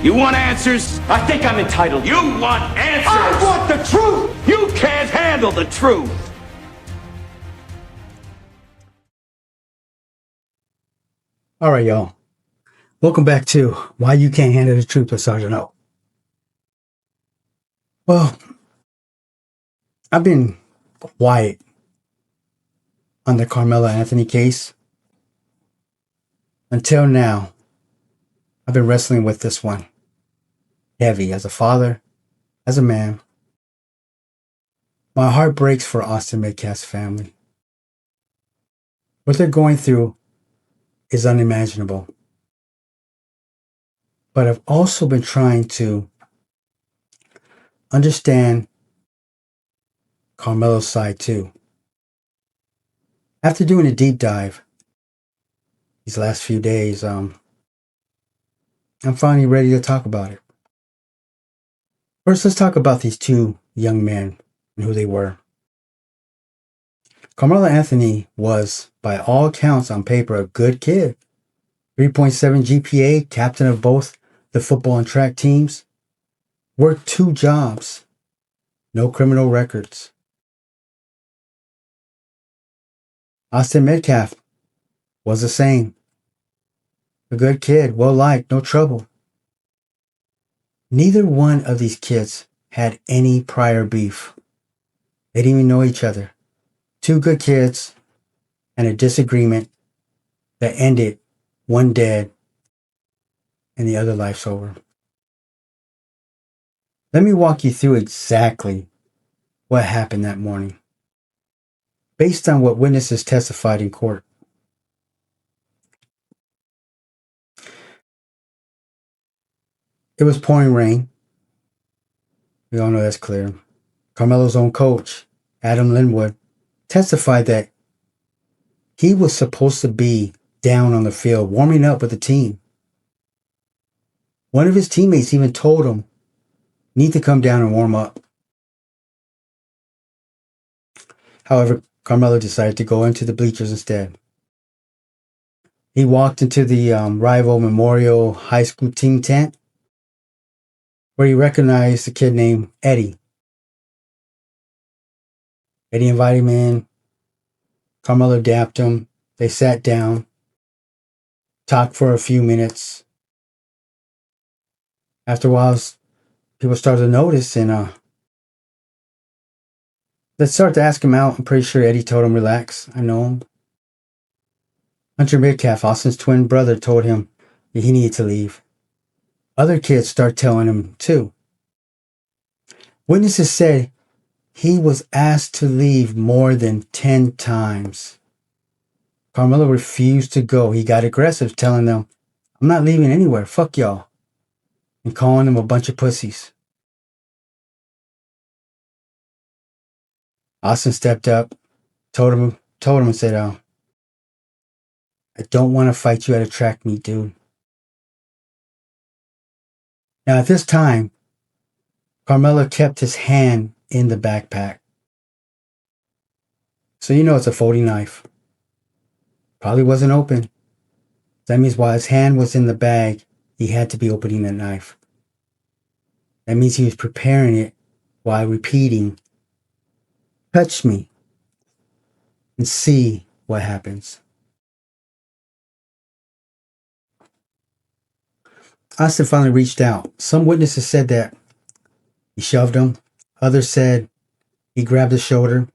You want answers? I think I'm entitled. You want answers? I want the truth! You can't handle the truth! All right, y'all. Welcome back to Why You Can't Handle the Truth with Sergeant O. Well, I've been quiet on the Karmelo Anthony case. Until now, I've been wrestling with this one heavy as a father, as a man. My heart breaks for Austin Metcalf's family. What they're going through is unimaginable. But I've also been trying to understand Karmelo's side too. After doing a deep dive these last few days, I'm finally ready to talk about it. First, let's talk about these two young men and who they were. Karmelo Anthony was, by all accounts on paper, a good kid. 3.7 GPA, captain of both the football and track teams. Worked 2 jobs. No criminal records. Austin Metcalf was the same. A good kid, well liked, no trouble. Neither one of these kids had any prior beef. They didn't even know each other. 2 good kids and a disagreement that ended, one dead and the other life's over. Let me walk you through exactly what happened that morning, based on what witnesses testified in court. It was pouring rain. We all know that's clear. Karmelo's own coach, Adam Linwood, testified that he was supposed to be down on the field warming up with the team. One of his teammates even told him, "Need to come down and warm up." However, Karmelo decided to go into the bleachers instead. He walked into the rival Memorial High School team tent, where he recognized a kid named Eddie. Eddie invited him in. Karmelo dapped him. They sat down, talked for a few minutes. After a while, people started to notice, and they started to ask him out. I'm pretty sure Eddie told him, "Relax, I know him." Hunter Metcalf, Austin's twin brother, told him that he needed to leave. Other kids start telling him too. Witnesses said he was asked to leave more than 10 times. Karmelo refused to go. He got aggressive, telling them, "I'm not leaving anywhere, fuck y'all," and calling them a bunch of pussies. Austin stepped up, told him and said, "I don't want to fight you at a track meet, dude." Now, at this time, Karmelo kept his hand in the backpack. So you know it's a folding knife. Probably wasn't open. That means while his hand was in the bag, he had to be opening the knife. That means he was preparing it while repeating, "Touch me and see what happens." Austin finally reached out. Some witnesses said that he shoved him. Others said he grabbed his shoulder.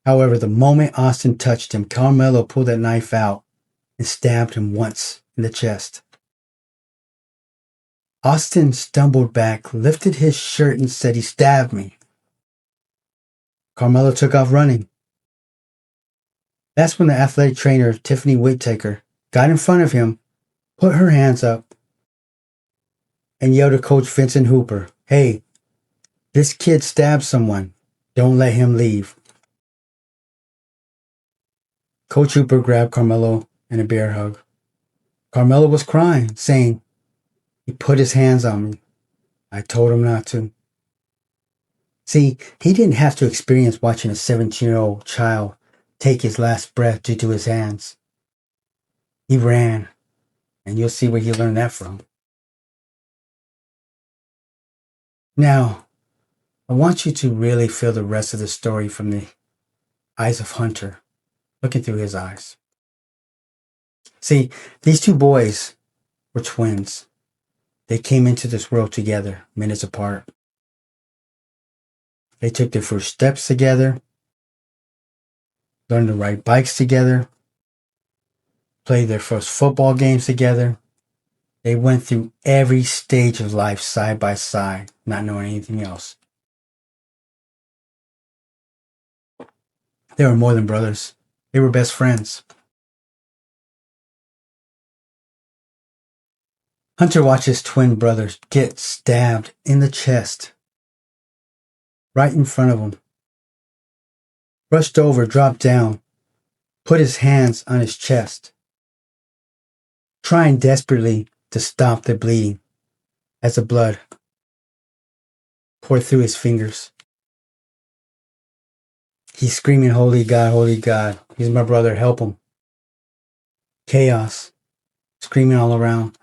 However, the moment Austin touched him, Karmelo pulled that knife out and stabbed him once in the chest. Austin stumbled back, lifted his shirt, and said, "He stabbed me." Karmelo took off running. That's when the athletic trainer, Tiffany Whittaker, got in front of him, put her hands up, and yelled at Coach Vincent Hooper, "Hey, this kid stabbed someone. Don't let him leave." Coach Hooper grabbed Karmelo in a bear hug. Karmelo was crying, saying, "He put his hands on me. I told him not to." See, he didn't have to experience watching a 17-year-old child take his last breath due to his hands. He ran, and you'll see where he learned that from. Now, I want you to really feel the rest of the story from the eyes of Hunter, looking through his eyes. See, these two boys were twins. They came into this world together, minutes apart. They took their first steps together, learned to ride bikes together, played their first football games together. They went through every stage of life side by side, not knowing anything else. They were more than brothers. They were best friends. Hunter watched his twin brothers get stabbed in the chest, right in front of him. Rushed over, dropped down, put his hands on his chest, trying desperately to stop the bleeding as the blood poured through his fingers. He's screaming, "Holy God, he's my brother, help him." Chaos, screaming all around.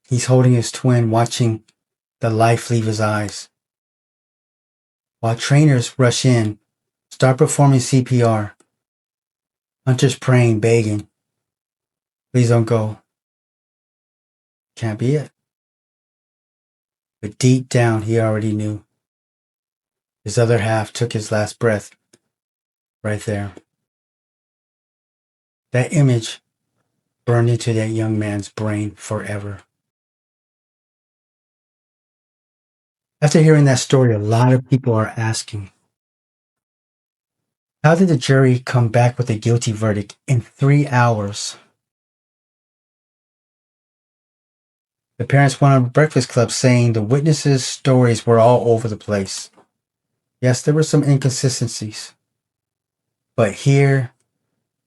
He's holding his twin, watching the life leave his eyes. While trainers rush in, start performing CPR. Hunter's praying, begging, "Please don't go." Can't be it. But deep down, he already knew. His other half took his last breath right there. That image burned into that young man's brain forever. After hearing that story, a lot of people are asking, how did the jury come back with a guilty verdict in 3 hours? The parents went on Breakfast Club saying the witnesses' stories were all over the place. Yes, there were some inconsistencies. But here,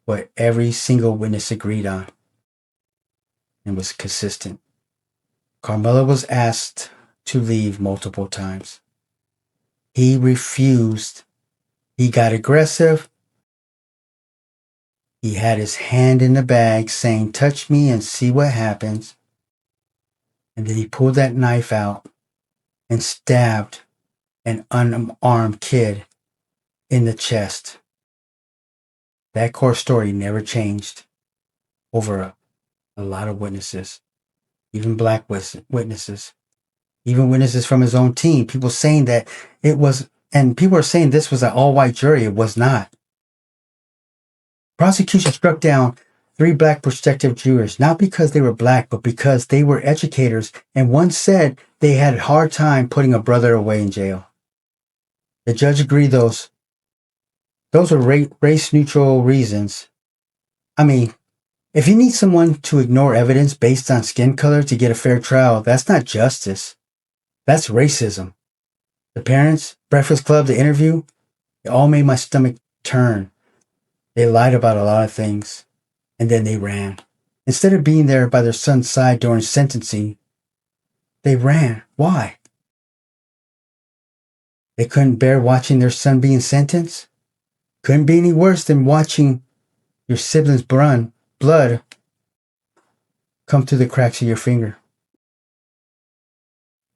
what every single witness agreed on and was consistent. Karmelo was asked to leave multiple times. He refused. He got aggressive. He had his hand in the bag saying, "Touch me and see what happens." And then he pulled that knife out and stabbed an unarmed kid in the chest. That core story never changed over a lot of witnesses, even black witnesses, even witnesses from his own team. People saying that it was, and people are saying this was an all-white jury. It was not. Prosecution struck down 3 black prospective jurors, not because they were black, but because they were educators, and one said they had a hard time putting a brother away in jail. The judge agreed those are race-neutral reasons. I mean, if you need someone to ignore evidence based on skin color to get a fair trial, that's not justice. That's racism. The parents, Breakfast Club, the interview, it all made my stomach turn. They lied about a lot of things, and then they ran. Instead of being there by their son's side during sentencing, they ran. Why? They couldn't bear watching their son being sentenced? Couldn't be any worse than watching your sibling's blood come through the cracks of your finger.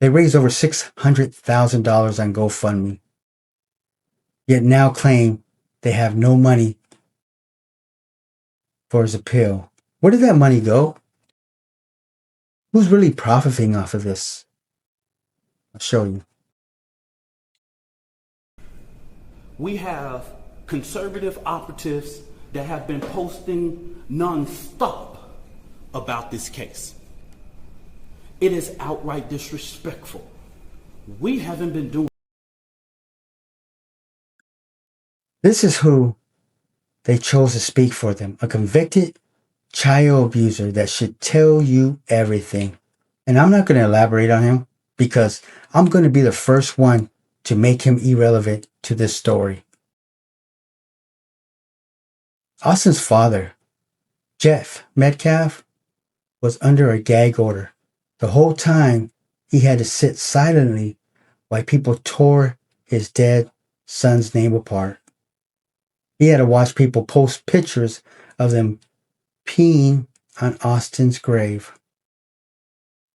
They raised over $600,000 on GoFundMe, yet now claim they have no money for his appeal. Where did that money go? Who's really profiting off of this? I'll show you. We have conservative operatives that have been posting non-stop about this case. It is outright disrespectful. We haven't been doing. This is who they chose to speak for them, a convicted child abuser that should tell you everything. And I'm not going to elaborate on him because I'm going to be the first one to make him irrelevant to this story. Austin's father, Jeff Metcalf, was under a gag order. The whole time he had to sit silently while people tore his dead son's name apart. He had to watch people post pictures of them peeing on Austin's grave.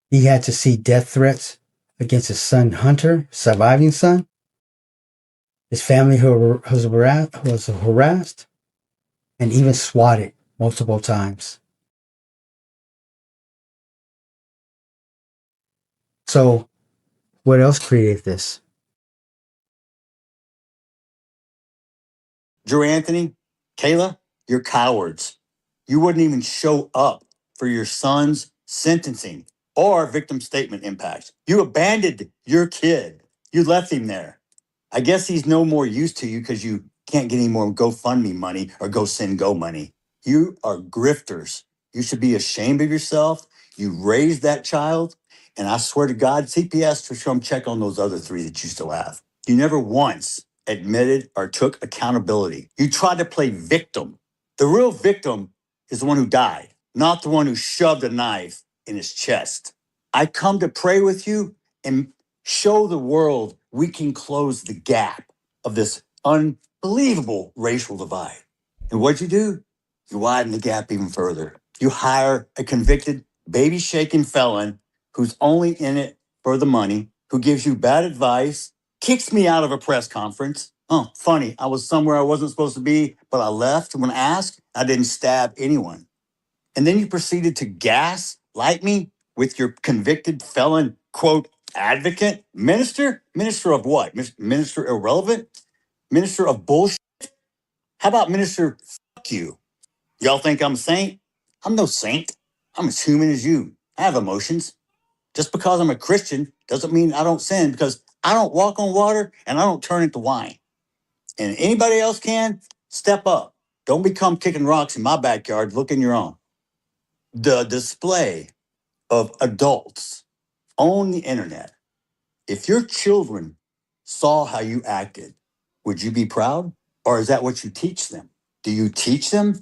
He had to see death threats against his son Hunter, surviving son, his family who was harassed and even swatted multiple times. So, what else created this? Drew Anthony, Kayla, you're cowards. You wouldn't even show up for your son's sentencing or victim statement impact. You abandoned your kid. You left him there. I guess he's no more use to you because you can't get any more GoFundMe money or Go money. You are grifters. You should be ashamed of yourself. You raised that child. And I swear to God, CPS should come check on those other three that you still have. You never once admitted or took accountability. You tried to play victim. The real victim is the one who died, not the one who shoved a knife in his chest. I come to pray with you and show the world we can close the gap of this unbelievable racial divide. And what'd you do? You widen the gap even further. You hire a convicted, baby shaking felon who's only in it for the money, who gives you bad advice, kicks me out of a press conference. Oh, funny. I was somewhere I wasn't supposed to be, but I left when asked. I didn't stab anyone. And then you proceeded to light me with your convicted felon, quote, advocate, minister? Minister of what? Minister irrelevant? Minister of bullshit? How about minister fuck you? Y'all think I'm a saint? I'm no saint. I'm as human as you. I have emotions. Just because I'm a Christian doesn't mean I don't sin, because I don't walk on water and I don't turn into wine. And anybody else can, step up. Don't become kicking rocks in my backyard. Look in your own. The display of adults on the internet. If your children saw how you acted, would you be proud? Or is that what you teach them? Do you teach them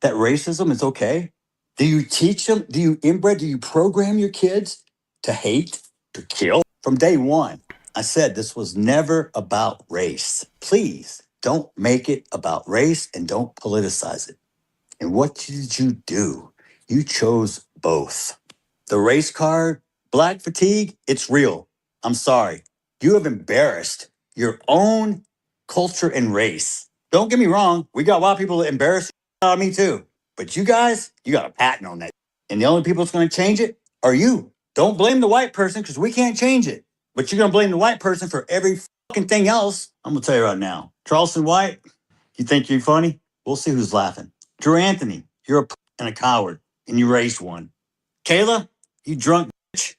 that racism is okay? Do you teach them? Do you program your kids to hate, to kill? From day one, I said this was never about race. Please don't make it about race and don't politicize it. And what did you do? You chose both. The race card, black fatigue, it's real. I'm sorry. You have embarrassed your own culture and race. Don't get me wrong. We got white people that embarrass me too. But you guys, you got a patent on that. And the only people that's going to change it are you. Don't blame the white person because we can't change it. But you're going to blame the white person for every fucking thing else. I'm going to tell you right now. Charleston White, you think you're funny? We'll see who's laughing. Drew Anthony, you're and a coward, and you raised one. Kayla, you drunk bitch.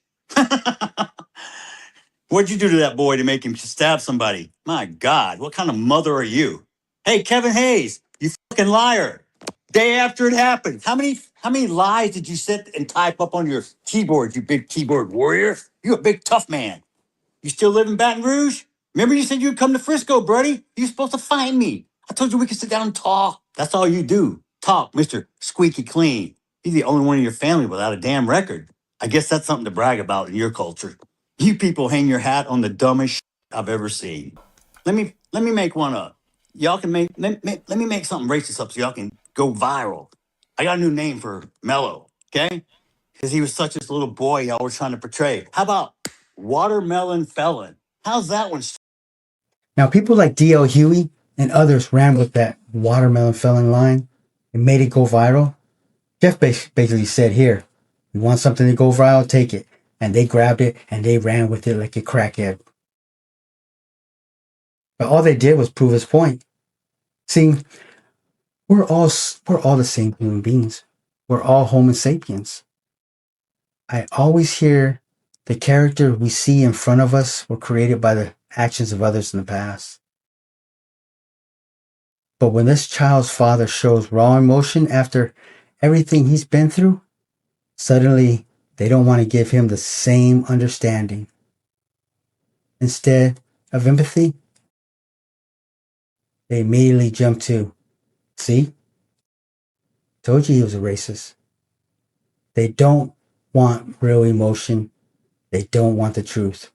What'd you do to that boy to make him stab somebody? My God, what kind of mother are you? Hey, Kevin Hayes, you fucking liar. Day after it happened, how many lies did you sit and type up on your keyboard, you big keyboard warrior? You a big tough man. You still live in Baton Rouge? Remember you said you'd come to Frisco, buddy? You supposed to find me. I told you we could sit down and talk. That's all you do. Talk, Mr. Squeaky Clean. You're the only one in your family without a damn record. I guess that's something to brag about in your culture. You people hang your hat on the dumbest shit I've ever seen. Let me make one up. Y'all can let me make something racist up so y'all can go viral. I got a new name for Mello, okay? Because he was such this little boy y'all were trying to portray. How about watermelon felon? How's that one? Now, people like D.L. Huey and others ran with that watermelon felon line and made it go viral. Jeff basically said, here, you want something to go viral, take it. And they grabbed it and they ran with it like a crackhead. But all they did was prove his point. See, we're all the same human beings. We're all Homo sapiens. I always hear the character we see in front of us were created by the actions of others in the past. But when this child's father shows raw emotion after everything he's been through, suddenly they don't want to give him the same understanding. Instead of empathy, they immediately jump to, see, told you he was a racist. They don't want real emotion. They don't want the truth.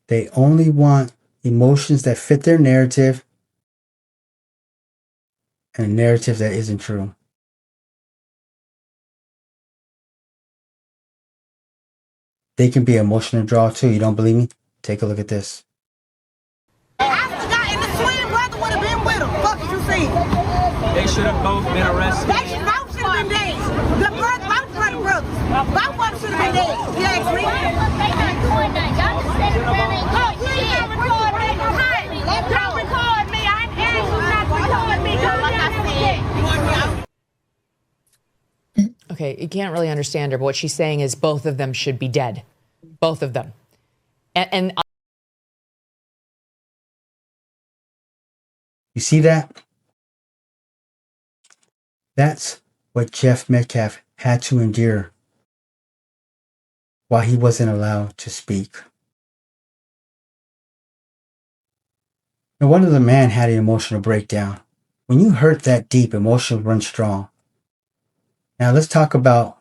They only want emotions that fit their narrative and a narrative that isn't true. they can be an emotional draw too. You don't believe me? Take a look at this. I forgot, and the twin brother would have been with him. Fuck what you saying? They should have both been arrested. They should both should have been dead. The both brother brothers. Both of them should have been dead. You ask me? Look, you ain't got to record me. Don't record me. I ain't asked you not to record me. Don't like I said. Okay, you can't really understand her, but what she's saying is both of them should be dead. Both of them. And you see that? That's what Jeff Metcalf had to endure while he wasn't allowed to speak. No wonder the man had an emotional breakdown. When you hurt that deep, emotions run strong. Now let's talk about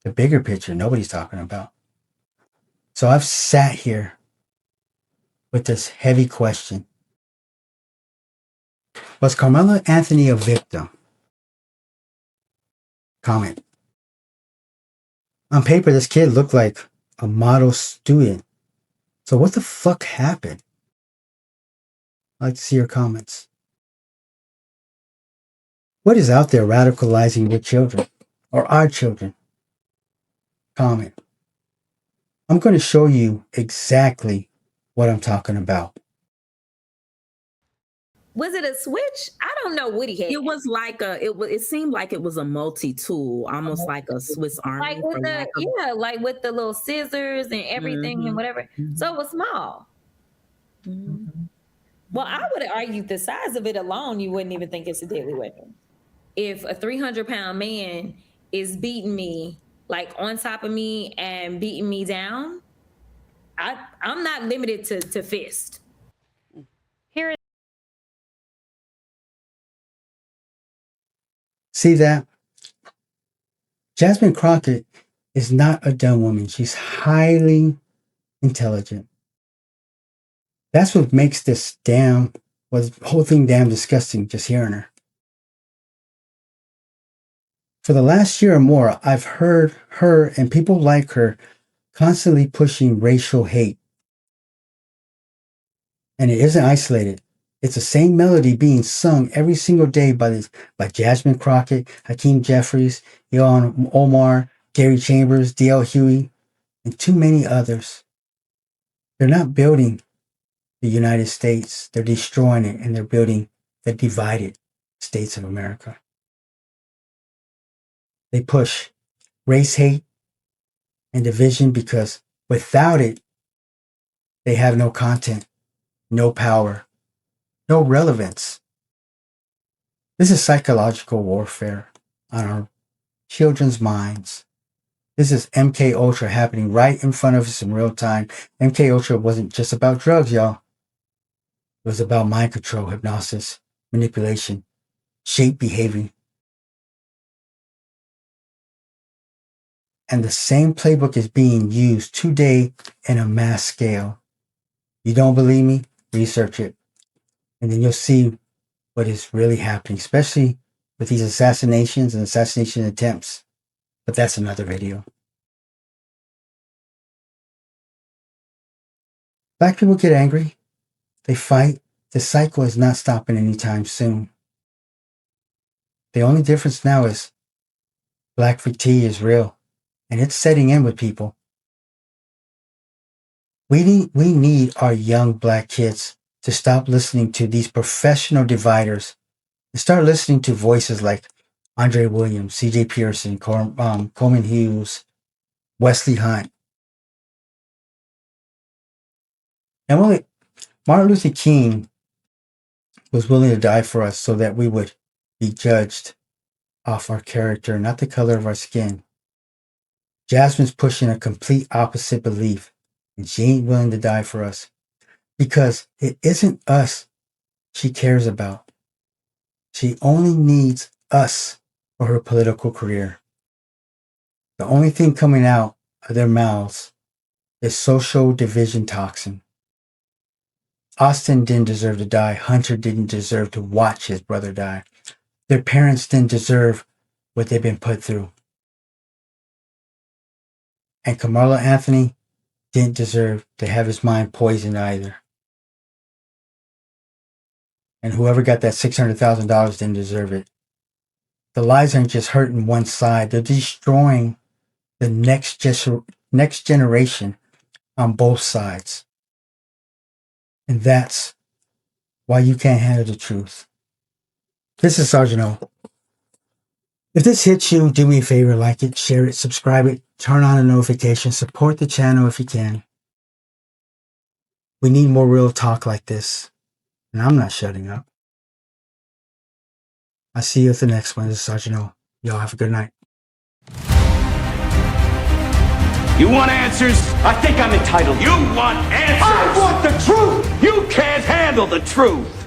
the bigger picture nobody's talking about. So I've sat here with this heavy question. Was Karmelo Anthony a victim? Comment. On paper, this kid looked like a model student. So what the fuck happened? I'd like to see your comments. What is out there radicalizing your children or our children? Comment. I'm going to show you exactly what I'm talking about. Was it a switch? I don't know what he had. It was like it seemed like it was a multi-tool, almost like a Swiss Army. Like with like with the little scissors and everything and whatever. So it was small. Well, I would argue the size of it alone, you wouldn't even think it's a deadly weapon. If a 300-pound man is beating me, like on top of me and beating me down, I'm not limited to fist. here See that? Jasmine Crockett is not a dumb woman. She's highly intelligent. That's what makes this whole thing damn disgusting, just hearing her. For the last year or more, I've heard her and people like her constantly pushing racial hate. And it isn't isolated. It's the same melody being sung every single day by Jasmine Crockett, Hakeem Jeffries, Ilhan Omar, Gary Chambers, D.L. Huey, and too many others. They're not building the United States. They're destroying it, and they're building the divided states of America. They push race hate and division because without it, they have no content, no power, no relevance. This is psychological warfare on our children's minds. This is MKUltra happening right in front of us in real time. MKUltra wasn't just about drugs, y'all. It was about mind control, hypnosis, manipulation, shape behavior. And the same playbook is being used today in a mass scale. You don't believe me? Research it. And then you'll see what is really happening, especially with these assassinations and assassination attempts. But that's another video. Black people get angry. They fight. The cycle is not stopping anytime soon. The only difference now is black fatigue is real. And it's setting in with people. We need our young black kids to stop listening to these professional dividers and start listening to voices like Andre Williams, C.J. Pearson, Coleman Hughes, Wesley Hunt. And Martin Luther King was willing to die for us so that we would be judged off our character, not the color of our skin. Jasmine's pushing a complete opposite belief, and she ain't willing to die for us because it isn't us she cares about. She only needs us for her political career. The only thing coming out of their mouths is social division toxin. Austin didn't deserve to die. Hunter didn't deserve to watch his brother die. Their parents didn't deserve what they've been put through. And Karmelo Anthony didn't deserve to have his mind poisoned either. And whoever got that $600,000 didn't deserve it. The lies aren't just hurting one side, they're destroying the next generation on both sides. And that's why you can't handle the truth. This is Sergeant O. If this hits you, do me a favor, like it, share it, subscribe it, turn on the notifications, support the channel if you can. We need more real talk like this. And I'm not shutting up. I'll see you at the next one. This is Sergeant O. Y'all have a good night. You want answers? I think I'm entitled. You want answers? I want the truth! You can't handle the truth.